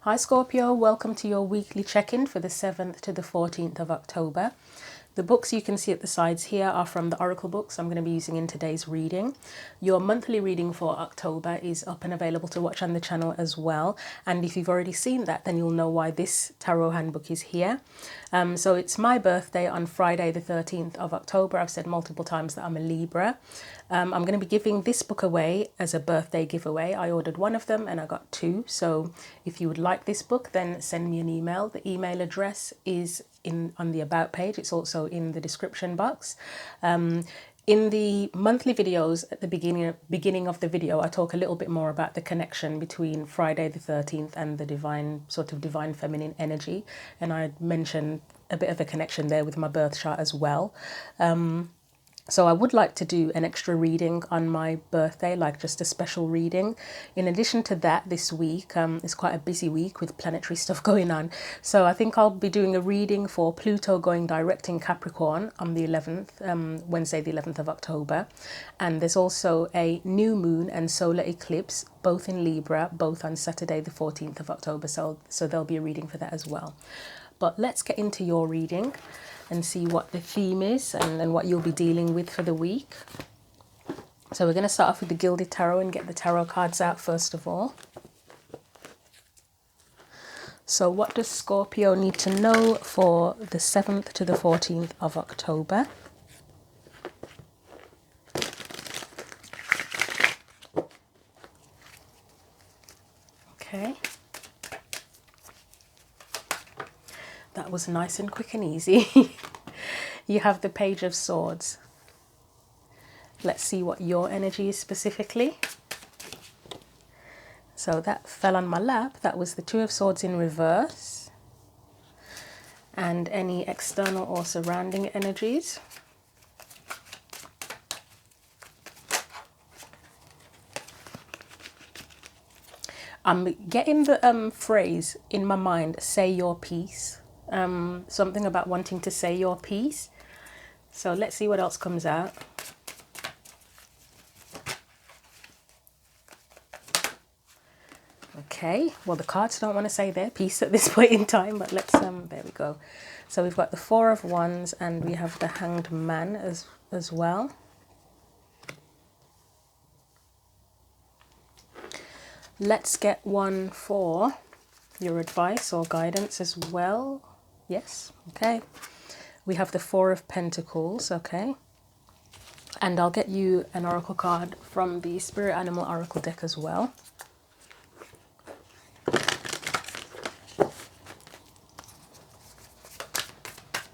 Hi Scorpio, welcome to your weekly check-in for the 7th to the 14th of October. The books you can see at the sides here are from the Oracle books I'm going to be using in today's reading. Your monthly reading for October is up and available to watch on the channel as well. And if you've already seen that, then you'll know why this tarot handbook is here. So it's my birthday on Friday the 13th of October. I've said multiple times that I'm a Libra. I'm going to be giving this book away as a birthday giveaway. I ordered one of them and I got two. So if you would like this book, then send me an email. The email address is on the about page. It's also in the description box. In the monthly videos at the beginning of the video, I talk a little bit more about the connection between Friday the 13th and the divine feminine energy. And I mentioned a bit of a connection there with my birth chart as well. So I would like to do an extra reading on my birthday, like just a special reading. In addition to that, this week is quite a busy week with planetary stuff going on. So I think I'll be doing a reading for Pluto going direct in Capricorn on the 11th, Wednesday the 11th of October. And there's also a new moon and solar eclipse, both in Libra, both on Saturday the 14th of October. So there'll be a reading for that as well. But let's get into your reading and see what the theme is and what you'll be dealing with for the week. So we're going to start off with the Gilded Tarot and get the tarot cards out first of all. So what does Scorpio need to know for the 7th to the 14th of October? Okay. That was nice and quick and easy. You have the Page of Swords. Let's see what your energy is specifically. So that fell on my lap. That was the Two of Swords in reverse. And any external or surrounding energies. I'm getting the phrase in my mind, say your piece. Something about wanting to say your piece. So let's see what else comes out. Okay, well the cards don't want to say their piece at this point in time, but let's there we go. So we've got the Four of Wands and we have the Hanged Man as well. Let's get one for your advice or guidance as well. Yes, okay. We have the Four of Pentacles, okay. And I'll get you an oracle card from the Spirit Animal Oracle deck as well.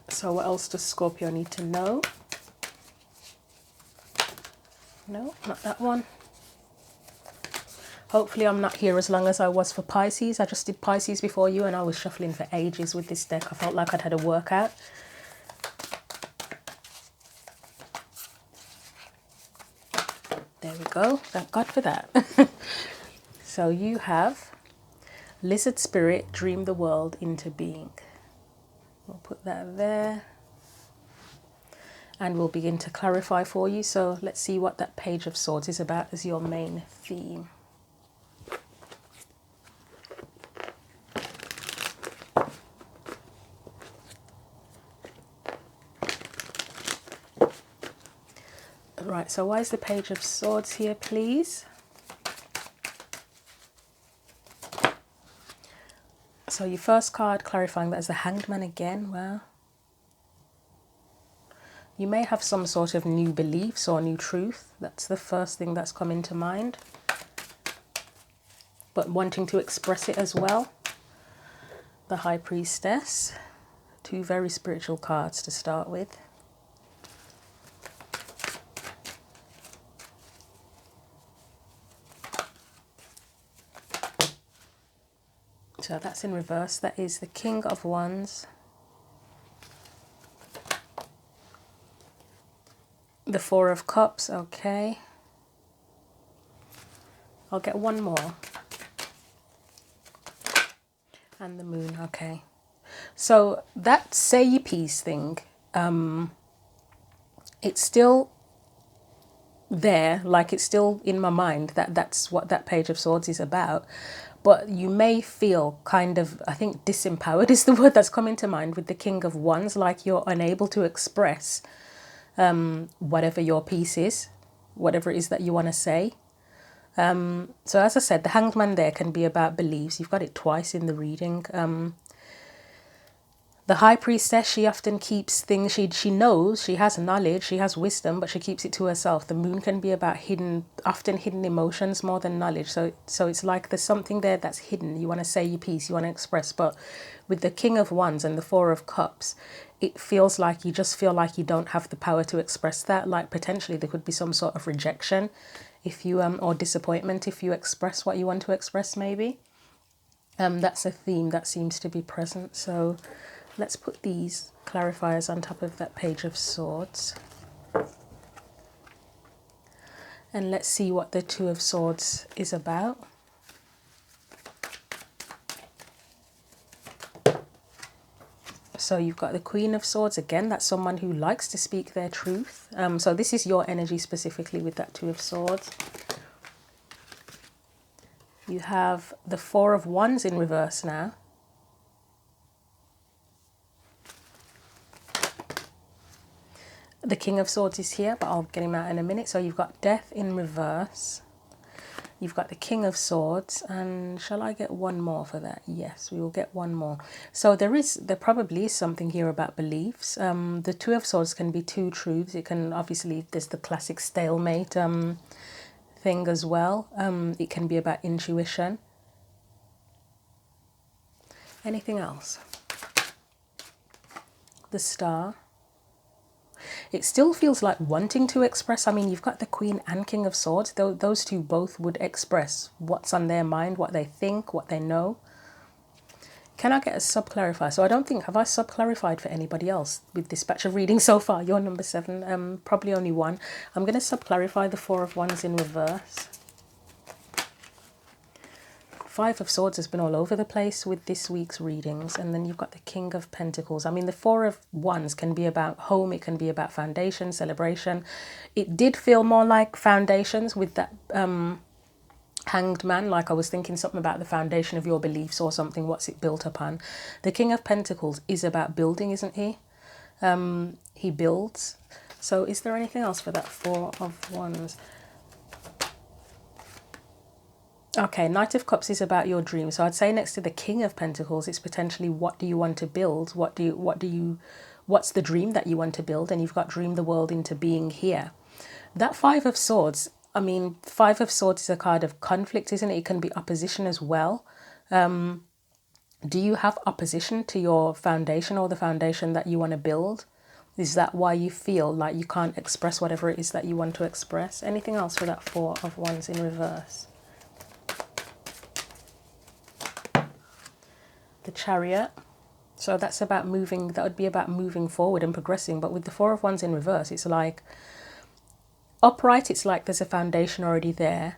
So what else does Scorpio need to know? No, not that one. Hopefully I'm not here as long as I was for Pisces. I just did Pisces before you and I was shuffling for ages with this deck. I felt like I'd had a workout. There we go. Thank God for that. So you have Lizard Spirit, dream the world into being. We'll put that there. And we'll begin to clarify for you. So let's see what that Page of Swords is about as your main theme. Right, so why is the Page of Swords here, please? So your first card, clarifying that as the Hanged Man again. Wow. You may have some sort of new beliefs or new truth. That's the first thing that's come into mind. But wanting to express it as well. The High Priestess. Two very spiritual cards to start with. So that's in reverse. That is the King of Wands. The Four of Cups, okay. I'll get one more. And the Moon, okay. So that say your piece thing, it's still there, like it's still in my mind that that's what that Page of Swords is about. But you may feel kind of, I think disempowered is the word that's coming to mind with the King of Wands, like you're unable to express whatever your piece is, whatever it is that you want to say. So as I said, the Hanged Man there can be about beliefs. You've got it twice in the reading. The High Priestess, she often keeps things, she knows, she has knowledge, she has wisdom, but she keeps it to herself. The Moon can be about often hidden emotions more than knowledge. So it's like there's something there that's hidden. You want to say your piece, you want to express. But with the King of Wands and the Four of Cups, it feels like you just feel like you don't have the power to express that. Like potentially there could be some sort of rejection if you, or disappointment if you express what you want to express maybe. That's a theme that seems to be present. So let's put these clarifiers on top of that Page of Swords. And let's see what the Two of Swords is about. So you've got the Queen of Swords again. That's someone who likes to speak their truth. So this is your energy specifically with that Two of Swords. You have the Four of Wands in reverse now. The King of Swords is here, but I'll get him out in a minute. So you've got Death in reverse. You've got the King of Swords. And shall I get one more for that? Yes, we will get one more. So there probably is something here about beliefs. The Two of Swords can be two truths. It can, obviously, there's the classic stalemate thing as well. It can be about intuition. Anything else? The Star. It still feels like wanting to express. I mean, you've got the Queen and King of Swords. Those two both would express what's on their mind, what they think, what they know. Can I get a sub-clarifier? So I don't think, have I sub-clarified for anybody else with this batch of reading so far? You're number 7, probably only one. I'm going to sub-clarify the Four of Wands in reverse. Five of Swords has been all over the place with this week's readings. And then you've got the King of Pentacles. I mean, the Four of Wands can be about home. It can be about foundation, celebration. It did feel more like foundations with that Hanged Man. Like I was thinking something about the foundation of your beliefs or something. What's it built upon? The King of Pentacles is about building, isn't he? He builds. So is there anything else for that Four of Wands? Okay, Knight of Cups is about your dream. So I'd say next to the King of Pentacles, it's potentially what do you want to build? What's the dream that you want to build? And you've got dream the world into being here. That Five of Swords, I mean, Five of Swords is a card of conflict, isn't it? It can be opposition as well. Do you have opposition to your foundation or the foundation that you want to build? Is that why you feel like you can't express whatever it is that you want to express? Anything else for that Four of Wands in reverse? The Chariot. So that's about moving, that would be about moving forward and progressing. But with the Four of Wands in reverse, it's like upright, it's like there's a foundation already there.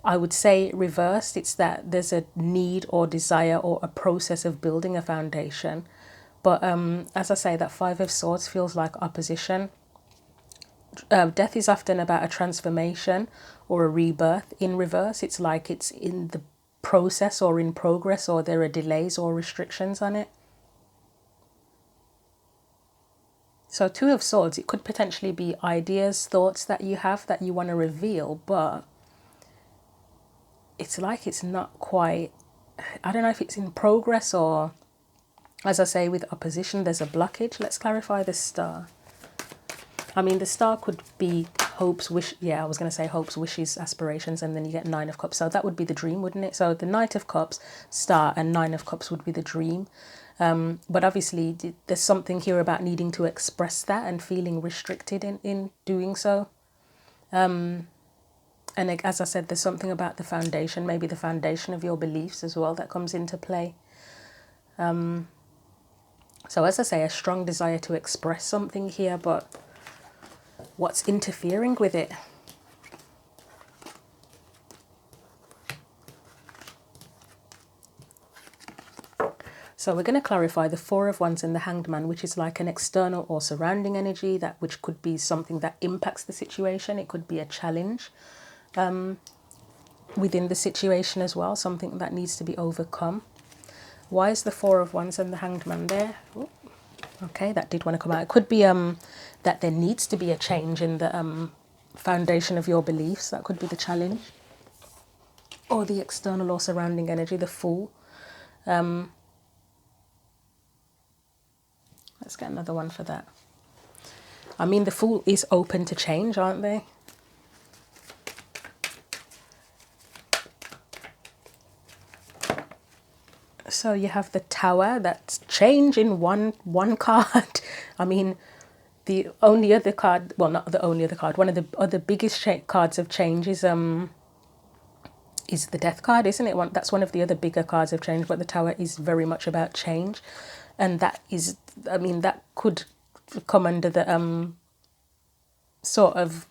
I would say reversed, it's that there's a need or desire or a process of building a foundation. But as I say, that Five of Swords feels like opposition. Death is often about a transformation or a rebirth. In reverse, it's like it's in the process or in progress, or there are delays or restrictions on it. So Two of Swords, it could potentially be ideas, thoughts that you have that you want to reveal, but it's like it's not quite, I don't know if it's in progress or, as I say, with opposition, there's a blockage. Let's clarify the Star. I mean, the Star could be hopes, wish. Yeah, I was going to say hopes, wishes, aspirations, and then you get Nine of Cups. So that would be the dream, wouldn't it? So the Knight of Cups, Star, and Nine of Cups would be the dream. But obviously, there's something here about needing to express that and feeling restricted in doing so. And as I said, there's something about the foundation, maybe the foundation of your beliefs as well, that comes into play. So as I say, a strong desire to express something here, but what's interfering with it? So we're going to clarify the Four of Wands and the Hanged Man, which is like an external or surrounding energy, that which could be something that impacts the situation. It could be a challenge within the situation as well, something that needs to be overcome. Why is the Four of Wands and the Hanged Man there? Ooh, okay, that did want to come out. It could be that there needs to be a change in the foundation of your beliefs. That could be the challenge. Or the external or surrounding energy, the Fool. Let's get another one for that. I mean, the Fool is open to change, aren't they? So you have the Tower, that's change in one card. I mean, the only other card, well, not the only other card, one of the other biggest cards of change is the Death card, isn't it? That's one of the other bigger cards of change, but the Tower is very much about change. And that is, I mean, that could come under the sort of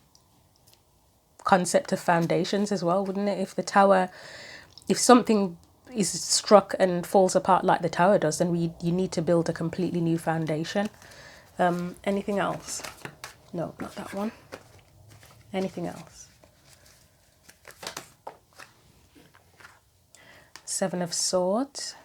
concept of foundations as well, wouldn't it? If the Tower, if something is struck and falls apart like the Tower does, then you need to build a completely new foundation. Anything else? No, not that one. Anything else? Seven of Swords.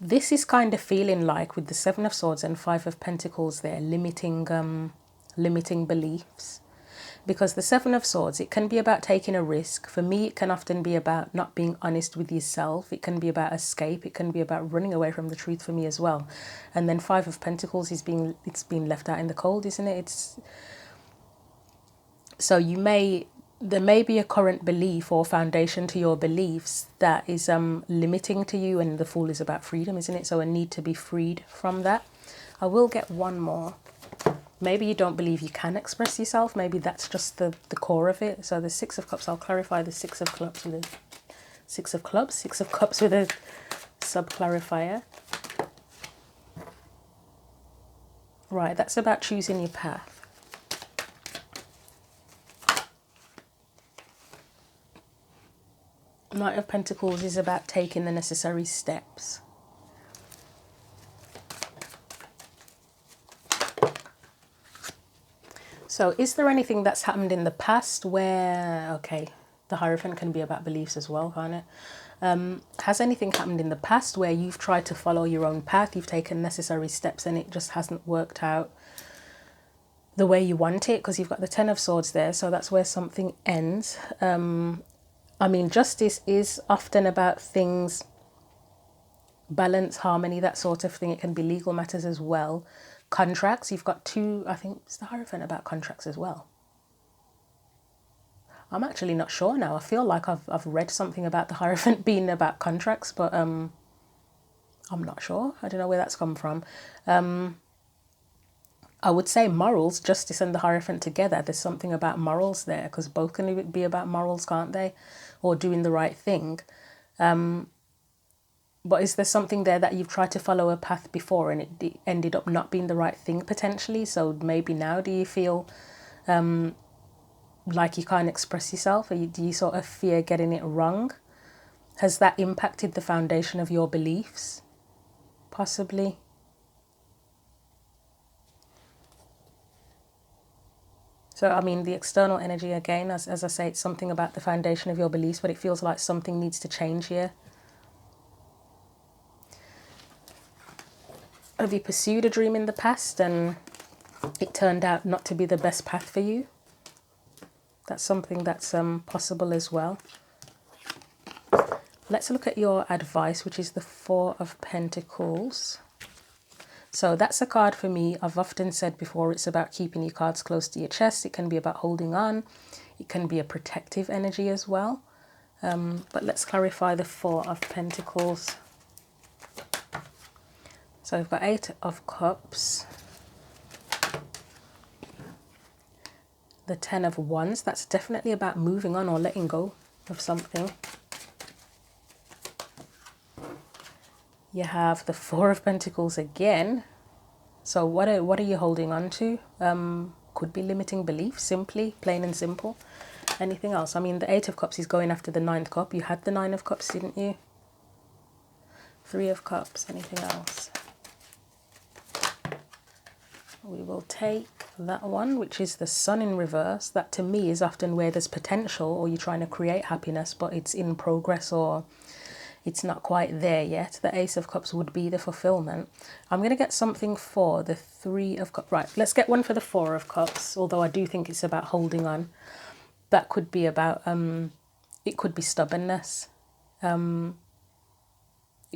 This is kind of feeling like, with the Seven of Swords and Five of Pentacles there, limiting beliefs. Because the Seven of Swords, it can be about taking a risk. For me, it can often be about not being honest with yourself. It can be about escape. It can be about running away from the truth for me as well. And then Five of Pentacles is being left out in the cold, isn't it? So there may be a current belief or foundation to your beliefs that is limiting to you, and the Fool is about freedom, isn't it? So a need to be freed from that. I will get one more. Maybe you don't believe you can express yourself. Maybe that's just the core of it. So the Six of Cups, I'll clarify the Six of Clubs with a Six of Clubs, Six of Cups with a sub-clarifier. Right, that's about choosing your path. Knight of Pentacles is about taking the necessary steps. So is there anything that's happened in the past where, okay, the Hierophant can be about beliefs as well, can't it? Has anything happened in the past where you've tried to follow your own path, you've taken necessary steps and it just hasn't worked out the way you want it? Because you've got the Ten of Swords there, so that's where something ends. I mean, justice is often about things, balance, harmony, that sort of thing. It can be legal matters as well. Contracts, you've got two, I think it's the Hierophant about contracts as well. I'm actually not sure now. I feel like I've read something about the Hierophant being about contracts, but I'm not sure. I don't know where that's come from. I would say morals, justice and the Hierophant together. There's something about morals there, because both can be about morals, can't they? Or doing the right thing. But is there something there that you've tried to follow a path before and it ended up not being the right thing potentially? So maybe now do you feel like you can't express yourself? Or do you sort of fear getting it wrong? Has that impacted the foundation of your beliefs? Possibly. So, I mean, the external energy, again, as I say, it's something about the foundation of your beliefs, but it feels like something needs to change here. Have you pursued a dream in the past and it turned out not to be the best path for you? That's something that's possible as well. Let's look at your advice, which is the Four of Pentacles. So that's a card for me. I've often said before, it's about keeping your cards close to your chest. It can be about holding on. It can be a protective energy as well. But let's clarify the Four of Pentacles. So we've got Eight of Cups. The Ten of Wands. That's definitely about moving on or letting go of something. You have the Four of Pentacles again. So what are you holding on to? Could be limiting belief, simply, plain and simple. Anything else? I mean, the Eight of Cups is going after the Ninth Cup. You had the Nine of Cups, didn't you? Three of Cups. Anything else? We will take that one, which is the Sun in reverse. That to me is often where there's potential, or you're trying to create happiness, but it's in progress, or it's not quite there yet. The Ace of Cups would be the fulfillment. I'm going to get something for the Three of Cups. Right, let's get one for the Four of Cups, although I do think it's about holding on. That could be about, it could be stubbornness. It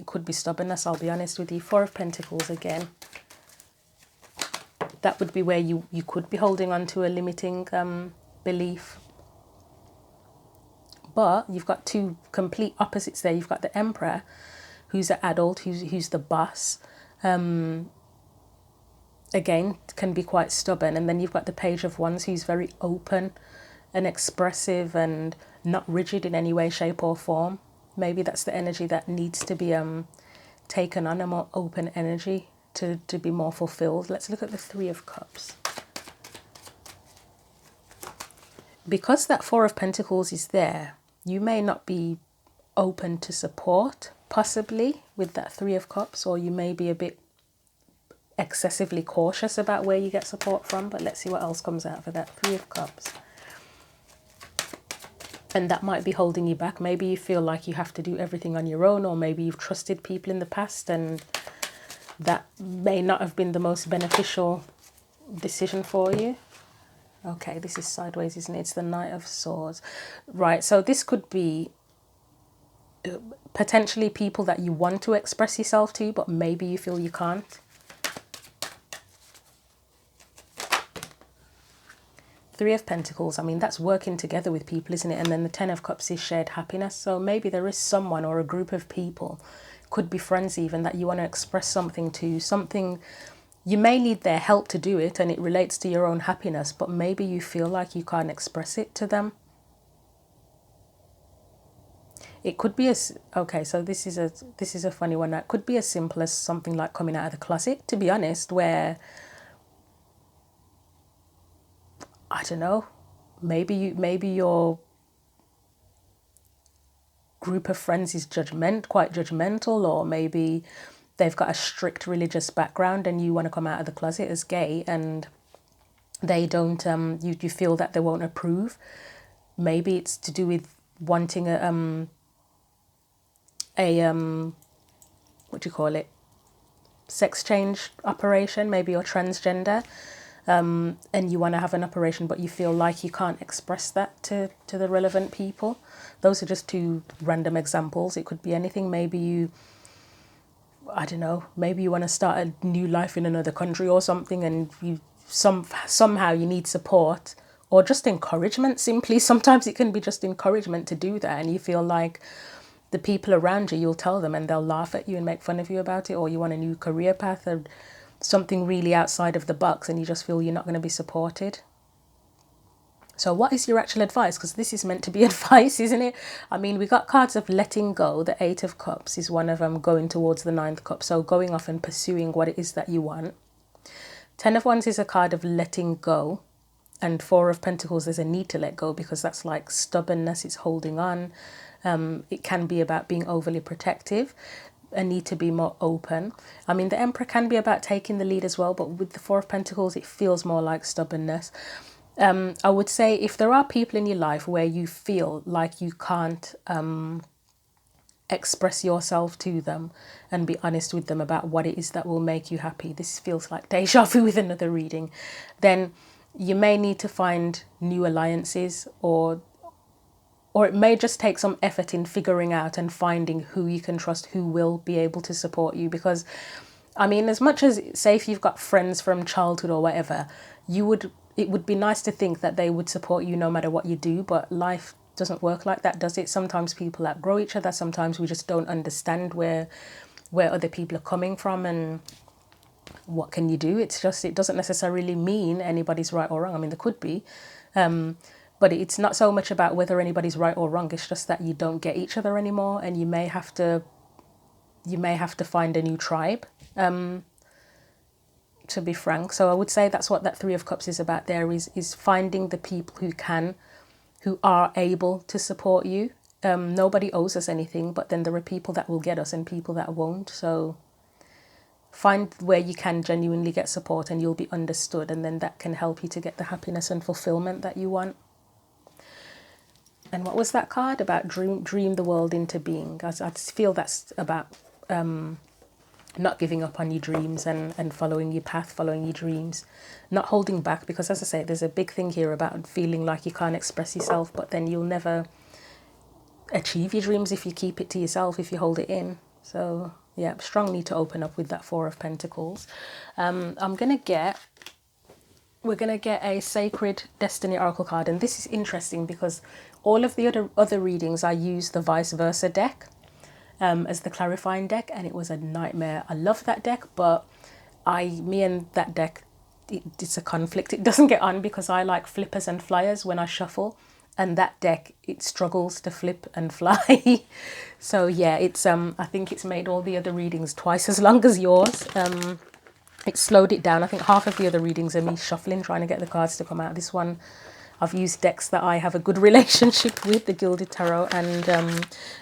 could be stubbornness, I'll be honest with you. Four of Pentacles again. That would be where you could be holding on to a limiting belief. But you've got two complete opposites there. You've got the Emperor, who's an adult, who's the boss. Again, can be quite stubborn. And then you've got the Page of Wands, who's very open and expressive and not rigid in any way, shape or form. Maybe that's the energy that needs to be taken on, a more open energy to be more fulfilled. Let's look at the Three of Cups. Because that Four of Pentacles is there, you may not be open to support, possibly, with that Three of Cups, or you may be a bit excessively cautious about where you get support from. But let's see what else comes out for that Three of Cups. And that might be holding you back. Maybe you feel like you have to do everything on your own, or maybe you've trusted people in the past and that may not have been the most beneficial decision for you. Okay, this is sideways, isn't it? It's the Knight of Swords. Right, so this could be potentially people that you want to express yourself to, but maybe you feel you can't. Three of Pentacles, I mean, that's working together with people, isn't it? And then the Ten of Cups is shared happiness. So maybe there is someone or a group of people, could be friends even, that you want to express something to, something you may need their help to do it, and it relates to your own happiness, but maybe you feel like you can't express it to them. It could be as, okay, so this is a funny one. That could be as simple as something like coming out of the closet, to be honest, where, I don't know, maybe your group of friends is quite judgmental, or maybe they've got a strict religious background and you want to come out of the closet as gay, and they don't, you feel that they won't approve. Maybe it's to do with wanting a what do you call it, sex change operation. Maybe you're transgender, and you want to have an operation, but you feel like you can't express that to the relevant people. Those are just two random examples. It could be anything. Maybe you, I don't know, maybe you want to start a new life in another country or something, and you somehow you need support or just encouragement. Simply, sometimes it can be just encouragement to do that, and you feel like the people around you, you'll tell them and they'll laugh at you and make fun of you about it, or you want a new career path or something really outside of the box, and you just feel you're not going to be supported. So what is your actual advice? Because this is meant to be advice, isn't it? I mean, we got cards of letting go. The Eight of Cups is one of them, going towards the Ninth Cup. So going off and pursuing what it is that you want. Ten of Wands is a card of letting go. And Four of Pentacles, there's a need to let go, because that's like stubbornness, it's holding on. It can be about being overly protective, a need to be more open. I mean, the Emperor can be about taking the lead as well, but with the Four of Pentacles, it feels more like stubbornness. I would say if there are people in your life where you feel like you can't express yourself to them and be honest with them about what it is that will make you happy, this feels like deja vu with another reading, then you may need to find new alliances, or it may just take some effort in figuring out and finding who you can trust, who will be able to support you. Because, I mean, as much as, say, if you've got friends from childhood or whatever, it would be nice to think that they would support you no matter what you do, but life doesn't work like that, does it? Sometimes people outgrow each other. Sometimes we just don't understand where other people are coming from, and what can you do? It's just, it doesn't necessarily mean anybody's right or wrong. I mean, there could be, but it's not so much about whether anybody's right or wrong. It's just that you don't get each other anymore, and you may have to find a new tribe. to be frank. So I would say that's what that Three of Cups is about there, is finding the people who are able to support you. Nobody owes us anything, but then there are people that will get us and people that won't. So find where you can genuinely get support and you'll be understood, and then that can help you to get the happiness and fulfillment that you want. And what was that card about? Dream the world into being. I feel that's about not giving up on your dreams and following your path, following your dreams, not holding back, because as I say, there's a big thing here about feeling like you can't express yourself, but then you'll never achieve your dreams if you keep it to yourself, if you hold it in. So yeah, strong need to open up with that Four of Pentacles. We're gonna get a Sacred Destiny Oracle card, and this is interesting because all of the other readings I used the vice versa deck as the clarifying deck, and it was a nightmare. I love that deck, but me and that deck, it's a conflict. It doesn't get on because I like flippers and flyers when I shuffle, and that deck, it struggles to flip and fly. So yeah, it's I think it's made all the other readings twice as long as yours. It slowed it down. I think half of the other readings are me shuffling, trying to get the cards to come out. This one, I've used decks that I have a good relationship with, the Gilded Tarot, and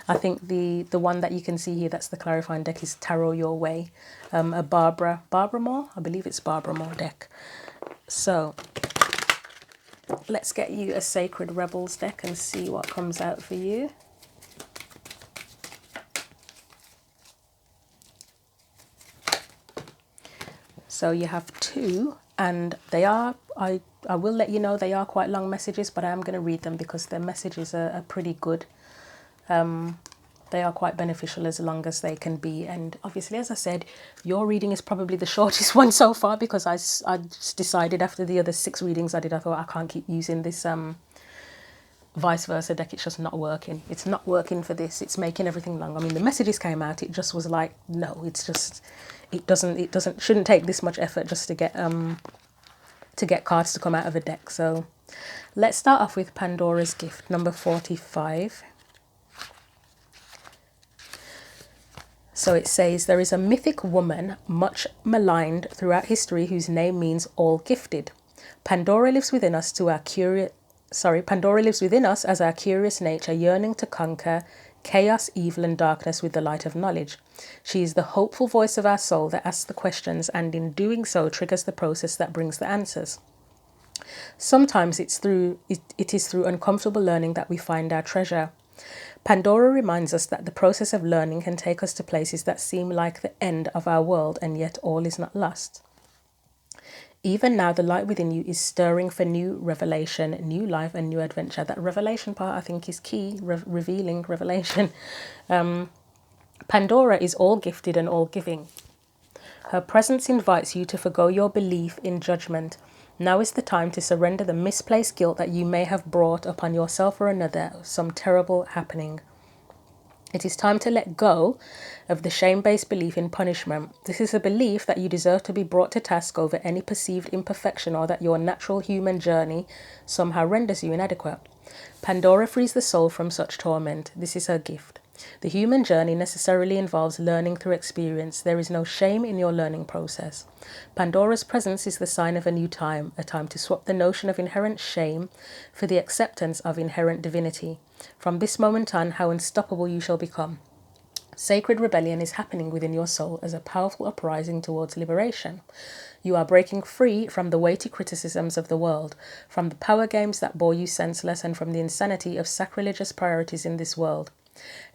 I think the one that you can see here, that's the clarifying deck, is Tarot Your Way, a Barbara Moore, I believe it's Barbara Moore deck. So let's get you a Sacred Rebels deck and see what comes out for you. So you have two, and they are, I will let you know, they are quite long messages, but I am going to read them because their messages are pretty good. They are quite beneficial as long as they can be. And obviously, as I said, your reading is probably the shortest one so far, because I just decided after the other 6 readings I did, I thought I can't keep using this vice versa deck. It's just not working. It's not working for this. It's making everything long. I mean, the messages came out, it just was like, no, it's just, shouldn't take this much effort just to get cards to come out of a deck. So let's start off with Pandora's Gift, number 45. So it says, there is a mythic woman much maligned throughout history whose name means all gifted. Pandora lives within us Pandora lives within us as our curious nature yearning to conquer chaos, evil and darkness with the light of knowledge. She is the hopeful voice of our soul that asks the questions, and in doing so triggers the process that brings the answers. Sometimes it is through uncomfortable learning that we find our treasure. Pandora reminds us that the process of learning can take us to places that seem like the end of our world, and yet all is not lost. Even now, the light within you is stirring for new revelation, new life and new adventure. That revelation part, I think, is key, revealing revelation. Pandora is all gifted and all giving. Her presence invites you to forgo your belief in judgment. Now is the time to surrender the misplaced guilt that you may have brought upon yourself or another, some terrible happening. It is time to let go of the shame-based belief in punishment. This is a belief that you deserve to be brought to task over any perceived imperfection, or that your natural human journey somehow renders you inadequate. Pandora frees the soul from such torment. This is her gift. The human journey necessarily involves learning through experience. There is no shame in your learning process. Pandora's presence is the sign of a new time, a time to swap the notion of inherent shame for the acceptance of inherent divinity. From this moment on, how unstoppable you shall become. Sacred rebellion is happening within your soul as a powerful uprising towards liberation. You are breaking free from the weighty criticisms of the world, from the power games that bore you senseless, and from the insanity of sacrilegious priorities in this world.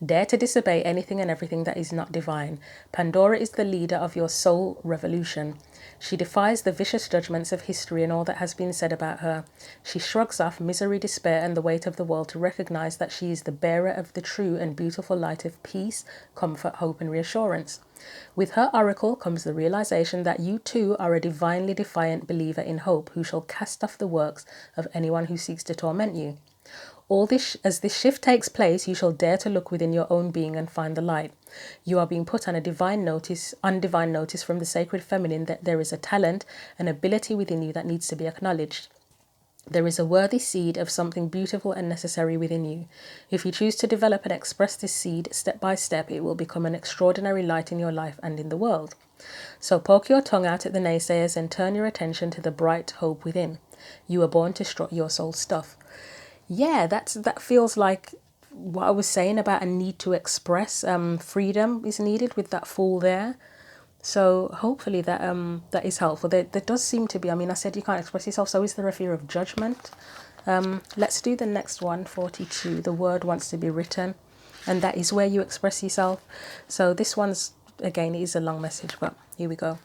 Dare to disobey anything and everything that is not divine. Pandora is the leader of your soul revolution. She defies the vicious judgments of history and all that has been said about her. She shrugs off misery, despair, and the weight of the world to recognize that she is the bearer of the true and beautiful light of peace, comfort, hope, and reassurance. With her oracle comes the realization that you too are a divinely defiant believer in hope, who shall cast off the works of anyone who seeks to torment you. As this shift takes place, you shall dare to look within your own being and find the light. You are being put on divine notice from the sacred feminine that there is a talent, an ability within you that needs to be acknowledged. There is a worthy seed of something beautiful and necessary within you. If you choose to develop and express this seed step by step, it will become an extraordinary light in your life and in the world. So poke your tongue out at the naysayers and turn your attention to the bright hope within. You were born to strut your soul stuff. Yeah, that feels like what I was saying about a need to express. Freedom is needed with that Fool there. So hopefully that is helpful. There does seem to be, I mean, I said you can't express yourself, so is there a fear of judgment? Let's do the next one, 42. The word wants to be written, and that is where you express yourself. So this one's, again, it is a long message, but here we go.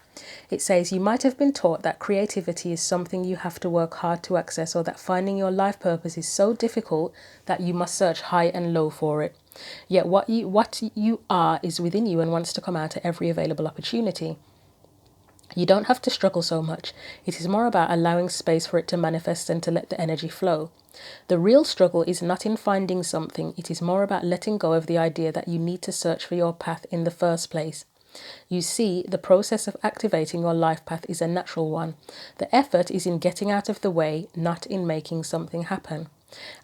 It says, you might have been taught that creativity is something you have to work hard to access, or that finding your life purpose is so difficult that you must search high and low for it. Yet what you are is within you and wants to come out at every available opportunity. You don't have to struggle so much. It is more about allowing space for it to manifest and to let the energy flow. The real struggle is not in finding something. It is more about letting go of the idea that you need to search for your path in the first place. You see, the process of activating your life path is a natural one. The effort is in getting out of the way, not in making something happen.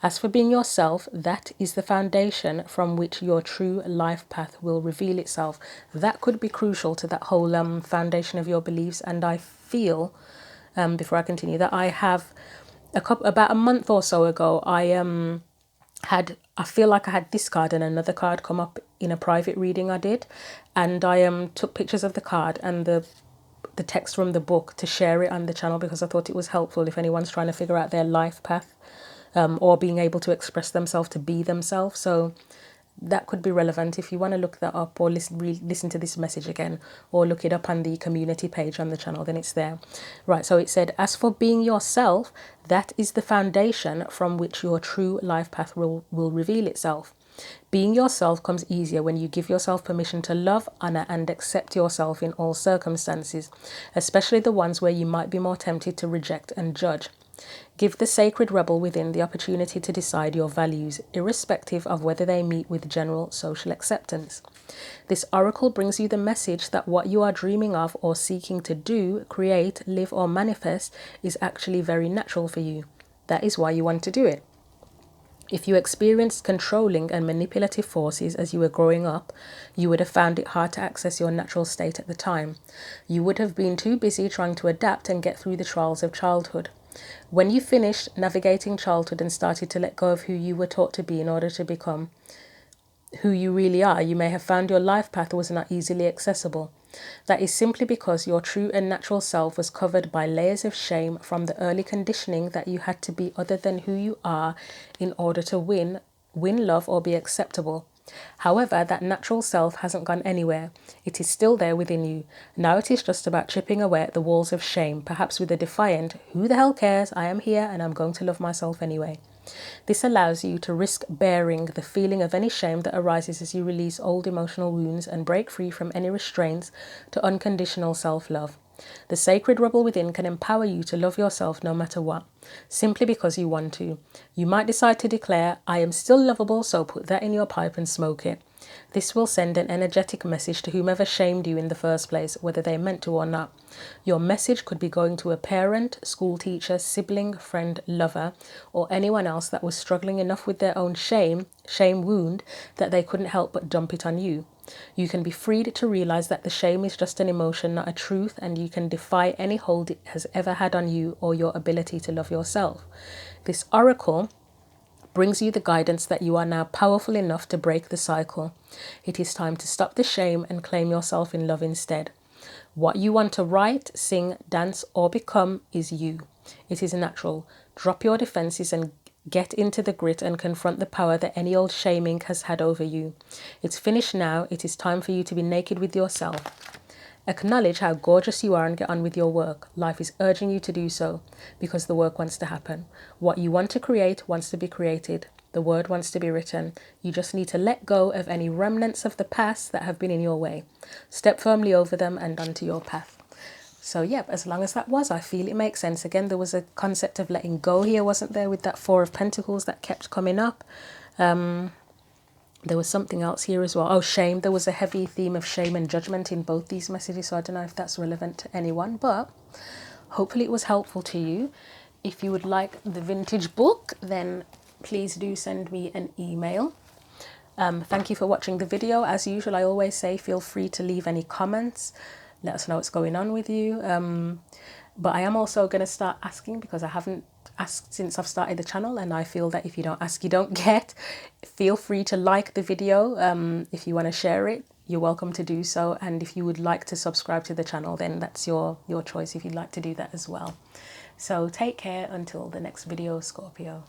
As for being yourself, that is the foundation from which your true life path will reveal itself. That could be crucial to that whole foundation of your beliefs. And I feel, before I continue, that I have about a month or so ago, I feel like I had this card and another card come up in a private reading I did, and I took pictures of the card and the text from the book to share it on the channel, because I thought it was helpful if anyone's trying to figure out their life path, or being able to express themselves, to be themselves. So that could be relevant if you want to look that up, or listen to this message again, or look it up on the community page on the channel, then it's there. Right, so it said, as for being yourself, that is the foundation from which your true life path will reveal itself. Being yourself comes easier when you give yourself permission to love, honor, and accept yourself in all circumstances, especially the ones where you might be more tempted to reject and judge. Give the sacred rebel within the opportunity to decide your values, irrespective of whether they meet with general social acceptance. This oracle brings you the message that what you are dreaming of or seeking to do, create, live, or manifest is actually very natural for you. That is why you want to do it. If you experienced controlling and manipulative forces as you were growing up, you would have found it hard to access your natural state at the time. You would have been too busy trying to adapt and get through the trials of childhood. When you finished navigating childhood and started to let go of who you were taught to be in order to become who you really are, you may have found your life path was not easily accessible. That is simply because your true and natural self was covered by layers of shame from the early conditioning that you had to be other than who you are in order to win love, or be acceptable. However, that natural self hasn't gone anywhere. It is still there within you. Now it is just about chipping away at the walls of shame, perhaps with a defiant, who the hell cares, I am here and I'm going to love myself anyway. This allows you to risk bearing the feeling of any shame that arises as you release old emotional wounds and break free from any restraints to unconditional self-love. The sacred rebel within can empower you to love yourself no matter what, simply because you want to. You might decide to declare, I am still lovable, so put that in your pipe and smoke it. This will send an energetic message to whomever shamed you in the first place, whether they meant to or not. Your message could be going to a parent, school teacher, sibling, friend, lover, or anyone else that was struggling enough with their own shame wound, that they couldn't help but dump it on you. You can be freed to realize that the shame is just an emotion, not a truth, and you can defy any hold it has ever had on you or your ability to love yourself. This oracle brings you the guidance that you are now powerful enough to break the cycle. It is time to stop the shame and claim yourself in love instead. What you want to write, sing, dance, or become is you. It is natural. Drop your defenses and get into the grit and confront the power that any old shaming has had over you. It's finished now. It is time for you to be naked with yourself. Acknowledge how gorgeous you are and get on with your work. Life is urging you to do so because the work wants to happen. What you want to create wants to be created. The word wants to be written. You just need to let go of any remnants of the past that have been in your way. Step firmly over them and onto your path. So yeah, as long as that was, I feel it makes sense. Again, there was a concept of letting go here, wasn't there, with that Four of Pentacles that kept coming up. There was something else here as well. Oh, shame. There was a heavy theme of shame and judgment in both these messages, so I don't know if that's relevant to anyone, but hopefully it was helpful to you. If you would like the vintage book, then please do send me an email. Thank you for watching the video. As usual, I always say feel free to leave any comments. let us know what's going on with you. But I am also going to start asking, because I haven't asked since I've started the channel, and I feel that if you don't ask, you don't get. Feel free to like the video. If you want to share it, you're welcome to do so. And if you would like to subscribe to the channel, then that's your choice if you'd like to do that as well. So take care until the next video, Scorpio.